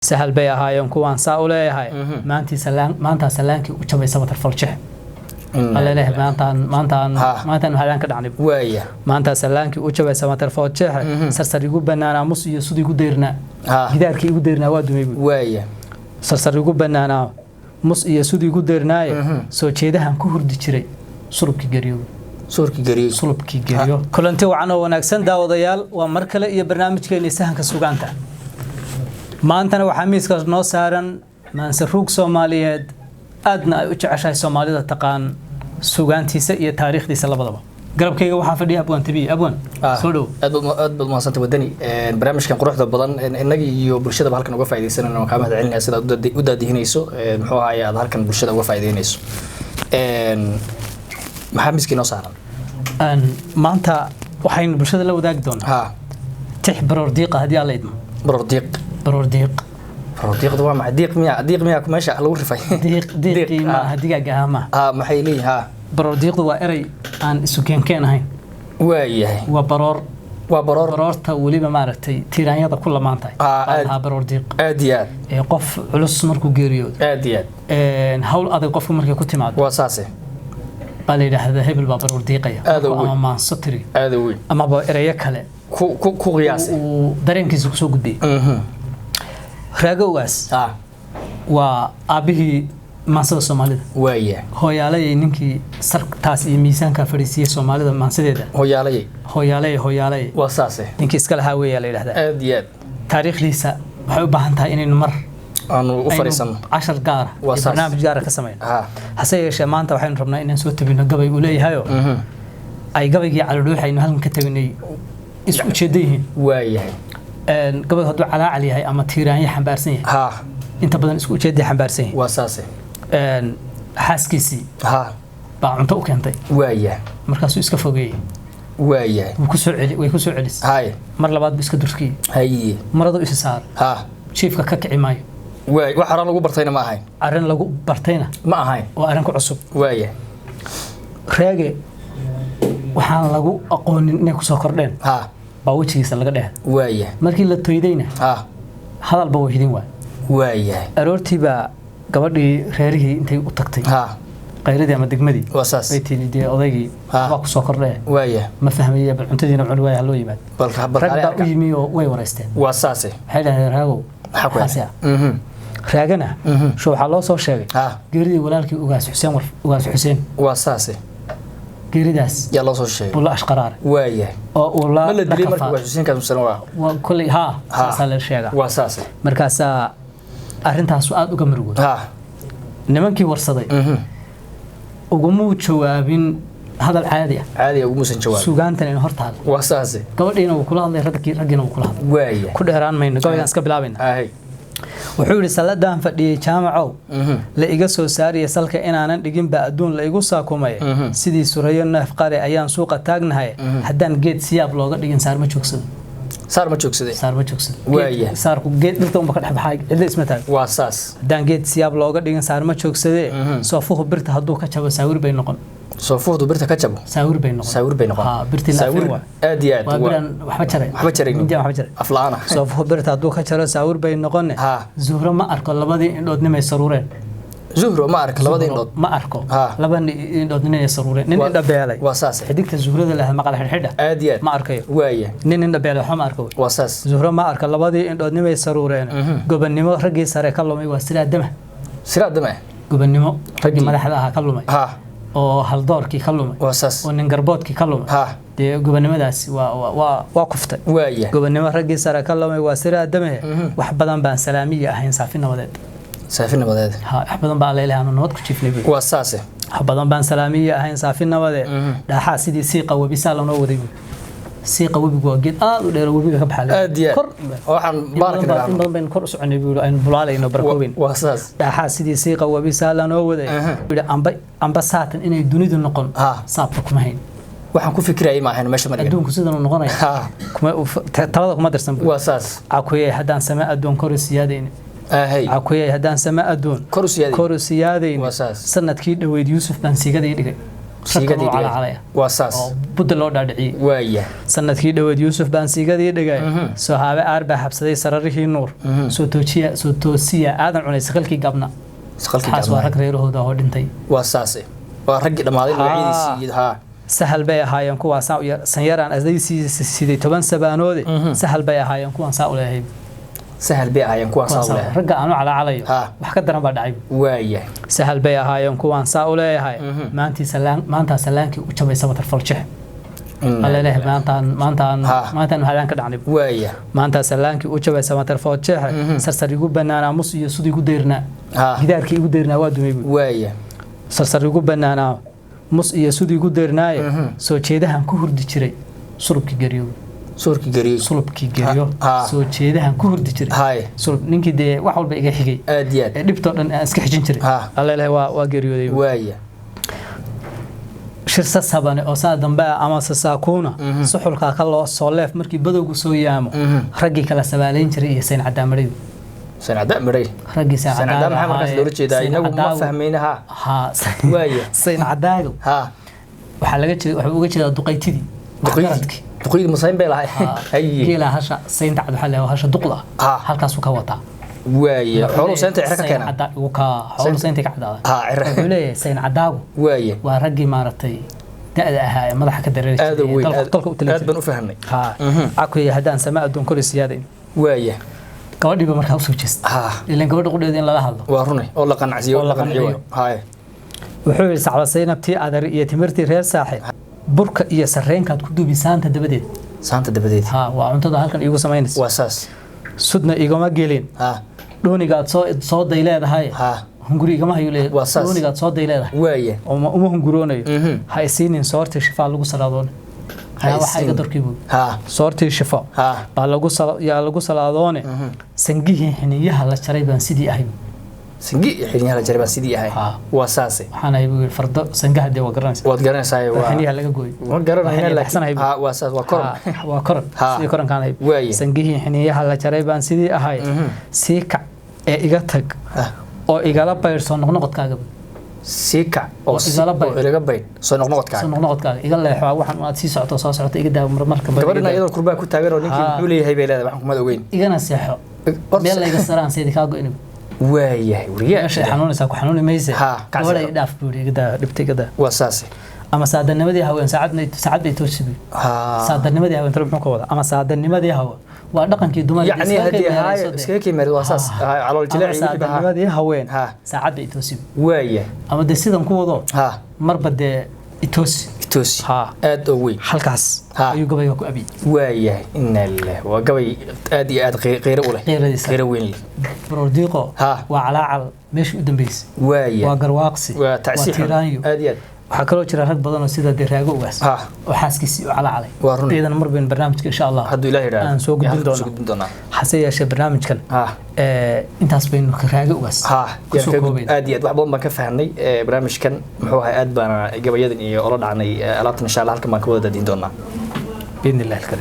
sahal bay ahaayeen kuwaan saa u leeyahay maanta salaankii u jabay sabatar faljeex alla leeyahay maantaan halaan ka dhacnay waaya maanta salaankii u jabay sabatar faljeex sarsar igu banaana mus iyo sudi igu deyrna gidaarkii igu deyrna waa dumay waaya sarsar igu banaana mus iyo sudi igu deyrnaaye soo jeedahan ku hurdi jiray sulubki gariyo kulanti wacan oo wanaagsan daawadayaal waa mar kale iyo barnaamijkeena sahanka sugaanta maantana waxaa miiska noo saaran maansaruug Soomaaliyeed aadna ay u jeceshahay Soomaalida taqaan sugaantiisa iyo taariikhdiisa labadaba garabkayga waxaa fadhiya abwan tabi abwan soo dhow aad bad maasanta wadani barnaamijkan quruxda badan inaga iyo bulshada halkan uga faa'iideysanayna ka mahad celinaya sida u daadihinayso muxuu ahaay aad halkan bulshada uga faa'iideynayso maxaa miiska noo saaran maanta waxaynu bulshada la wadaagi doonaa tix baroordiiq hadii alla idmo baroordiiq waa ma diiq miya meesha lagu rifay diiq ma digaaga ma maxay leeyahay baroordiiqdu waa eray aan isu keenkeen ahayn waayahay waa baroorta waliba maaragtay tiiraanyada ku lamaantahay baroordiiq aad iyo aad ee qof culus markuu geeriyoodo aad iyo aad hawl adag qofku markay ku timaado waa saase bal yiraahdo hebel baa baroordiiqaya ama maansatiri aad weyn ama ba erayo kale ku qiyaasay dareenkiisa ku soo gudbay raagowgaas waa aabihii maansada Soomaalida waaya hooyaalay ninkii sartaas iyo miisaanka fadhiisiyay Soomaalida maansadeeda hooyaalay waa saase ninkii iska lahaa weeyaa la yiraahdaa aad iyo aad taariikhdiisa waxay u baahan tahay inaynu mar aanu u fariisano 10 gaar barnaamij gaar ka sameeyno hase yeeshee maanta waxaynu rabnaa inaan soo tabino gabay u leeyahay ay gabaygii calaluuxaynu halkan ka tagnay isku jeedayeen waayahay gabay haduu calaacal yahay ama tiiraanya xambaarsan yahay inta badan isku jeeday xambaarsan yahay waa saase xaaskiisii baa cunto u keentay waaya markaasuu iska fogeeyay waaya way ku soo celis mar labaad buu iska durkii haye maradu isa saar chiefka ka kici maayo waay wax aran lagu bartayna ma ahayn aran lagu bartayna ma ahayn oo aran ku cusub waaya reege waxaan lagu aqoonin inay ku soo kordheen baa wajigiisa laga dheer waaya markii la toydayna hadal baa wixidin waaya aroortii baa gabadhii reerihii intay u tagtay qayradii ama degmadii wasaas tii odaygii waa ku soo kordhay waaya ma fahmayay bal cuntadiina cun waaya loo yimaad ragga u yimi oo way wareysteen wasaas waxay dhahdeen raago raagana soo waxa loo soo sheegay geeridii walaalkii ugaas Xuseen wasaas geeridaas yaa loo soo sheegay bula ashqaraar waaya oo la dilay markii waa Xuseen ka musan waa kulli saasal sheega wasaas markaas arintaas aad uga marugud nimankii warsaday ugu jawaabin hadal caadi ugu musan jawaab suugaantan in hortaal wasaas gabadhiina uu kula hadlay raggiina uu kula hadlay waaya ku dheeraan mayno gabaygan iska bilaabayna wuxuu yiri saladan fadhiyay jaamacow la iga soo saariyo salka inaanan dhigin ba aduun la igu saakumay sidii surayo neef qare ayaan suuqa taagnahay haddaan geed siyaab looga dhigin saar ma joogsaday waaya saarku geed dhirta uma ka dhaxbaxay cid isma taag wasaas haddaan geed siyaab looga dhigin saar ma joogsadee soofuhu birta hadduu ka jabo saawir bay noqon soofuhu birta ka jabo saawir bay noqon birti la fiirwa aad iyo aad waxba jaray aflaana soofuhu birta hadduu ka jaro saawir bay noqon zuhro ma arko labadii indhood nimay saruureen zuhro ma arko labadii indhood ma arko labadii indhood nimay saruureen nin indha beelay wasaas xidigta zuhrada laha maqal xidhxidha aad iyo aad ma arkayo waaya nin indha beelay waxa ma arko wasaas zuhro ma arko labadii indhood nimay saruureen gobannimo raggii sare ka lumay waa siraadama gobannimo raggii madaxda aha ka lumay oo haldoorkii ka lumay oo nin garboodkii ka lumay de gobannimadaas waa kuftay waaya gobannimo raggii sare ka lumay waa siraadama wax badan baan salaamiye ahayn saafi nabadeed wax badan baa leeyahay nabad ku jiifnay wasaas wax badan baan salaamiye ahayn saafi nabadeed dhaxa sidii siiqa wabisa la noo waday siiqa wabigu waa geed aad u dheer wabiga ka baxay aad iyo kor waxaan baarkana badan kor u soconay buu aynu bulaalayno barkoobin wasaas dhaxa sidii siiqa wabisa la noo waday amba saatan inay dunidu noqon saabta kuma hayn waxaan ku fikirayay ma ahayn meesha markaa adduunku sidan uu noqonay kuma talada kuma darsan wasaas aquyay hadaan sama adduun kor siyaadeen aquyay hadaan sama adduun kor siyaadeen sanadkii dhaweyd Yuusuf baan sigaday dhigay siigadii dhigay waa saas oo budda loo dhaadhiciyay waaya sanadkii dhaweed Yuusuf baan siigadii dhigay soo haabe aarba xabsaday sararihii nuur soo toosiya aadan cunay sakalkii gabna waa rag reerahooda oo dhintay waa saas waa rag dhamaaday noocyadiisii ha sahal bay ahaayeen kuwaas sanyaraan asdaysi sidii 10 sabaanoode sahal bay ahaayeen kuwan saa u leeyahay sahal bay ahaayeen kuwan saa u leeyahay ragga aanu calaacalayo wax ka daran baa dhacay waaya sahal bay ahaayeen kuwan saa u leeyahay maanta salaankii u jabay sabatar faljeex alla leeyahay maantaan halaan ka dhacnay waaya maanta salaankii u jabay sabatar faljeex sarsar igu banaana mus iyo sudii igu deyrna gidaarkii igu deyrna waa dumay waaya sarsar igu banaana mus iyo sudii igu deyrnaaye soo jeedahan ku hurdi jiray sulubkii gariyo soo jeedahan ku hurdi jiray sulub ninkii dee wax walba iga xigay aad iyo aad dhibtoo dhan aan iska xijin jiray alla ilaahay waa geeriyooday waaya shirsa sabane oo saa dambe ama saakuuna suxulka ka loo soo leef markii badowgu soo yaamo raggii kala sabaaleyn jiray iyo sayn cadaamadhay سنعداء مري رجي سنعداء محمد مركز دورة جدا إنه ما فهمينها وايا سنعداء وحلاقة جدا دقيتي دقيت مصايب بيلا هاي جيلا هشة سنتعد حلا وهشة دقلة هالكا سوكا وطا وايا حولو سنتي عركة كنا سنعداء وكا حولو سنتي كعدا عركة وليه سنعداء وايا ورجي مارتي تأذى مضحك الدريرة هذا وين هذا بنو فهمني عكوي هدان سماء دون كل السيادين وايا gabadhiiba markaa u soo jeesta ilaan gabadha qudheeda in lala hadlo waa runay oo la qanciyo hay wuxuu yiri sacbasaynabtii adar iyo timirtii reer saaxib burka iyo sareenkaad ku duubi saanta dabadeed waa cuntada halkan iigu samaynaysa waa saas sudna igama gelin doonigaad soo day leedahay hunguri igama hayo leedahay doonigaad soo day leedahay waaya uma hunguroonayo ha isiinin soorta shifaa lagu salaadoon waxay ka darkiibu soortii shifo baa lagu salaadoone sangihi xiniyaha la jaray baan sidii ahay xiniyaha la jaray baan sidii ahay waa saase waxaan ahay fardo sangaha de waa garanaysaa waa xiniyaha laga gooy waa garanaysaa laakiin waa saas waa koran sidii korankaan ahay sangihi xiniyaha la jaray baan sidii ahay sii kac ee iga tag oo igala bayrso noqnoqodkaaga سيكا أو إلى جبين صنع إذا لا يحوا واحد ما تسي سعته سعته إذا مركب قبلنا أيضا كربا كنت تعبير ونيك يقولي هاي بلاد معكم ماذا وين إذا نسيحه بيلا يقصران سيدك أقول إنه وياه وريا إيش حنون ساكو حنون ميزة ولا يدافع بوري كده لبتي كده وأساسي أما سعد النمدي هو ساعد بيتوسبي سعد النمدي هو ترى بنقول أما سعد النمدي هو ودقن كي دوما يعني هذه هاي سكيكي مريض أساس على الجلاء سعد النمدي هوين ساعد بيتوسبي وياه أما ده سيدهم كوضو مربد إتوسي أدوي حلقاس يقبل يكو أبي وياه إن الله وقبل أدي غير أوله غير وين بروديقو وعلى مش قدام بيس وياه وقرواقسي وتعسير أديات waxaa kaloo jira rag badan oo sida diraago ugaas oo xaaskiisii u cala calay idan mar been barnaamijka insha Allah haduu ilaahay yiraahdo aan soo gudbin doonaa hase yeeshee barnaamijkan intaas baynu ka raago ugaas aad iyo aad wax badan baan ka fahnay barnaamijkan muxuu ahaa aad baan gabayadan iyo ola dhacnay alaabtan insha Allah halkan baan ka wada dadin doonaa باذن الله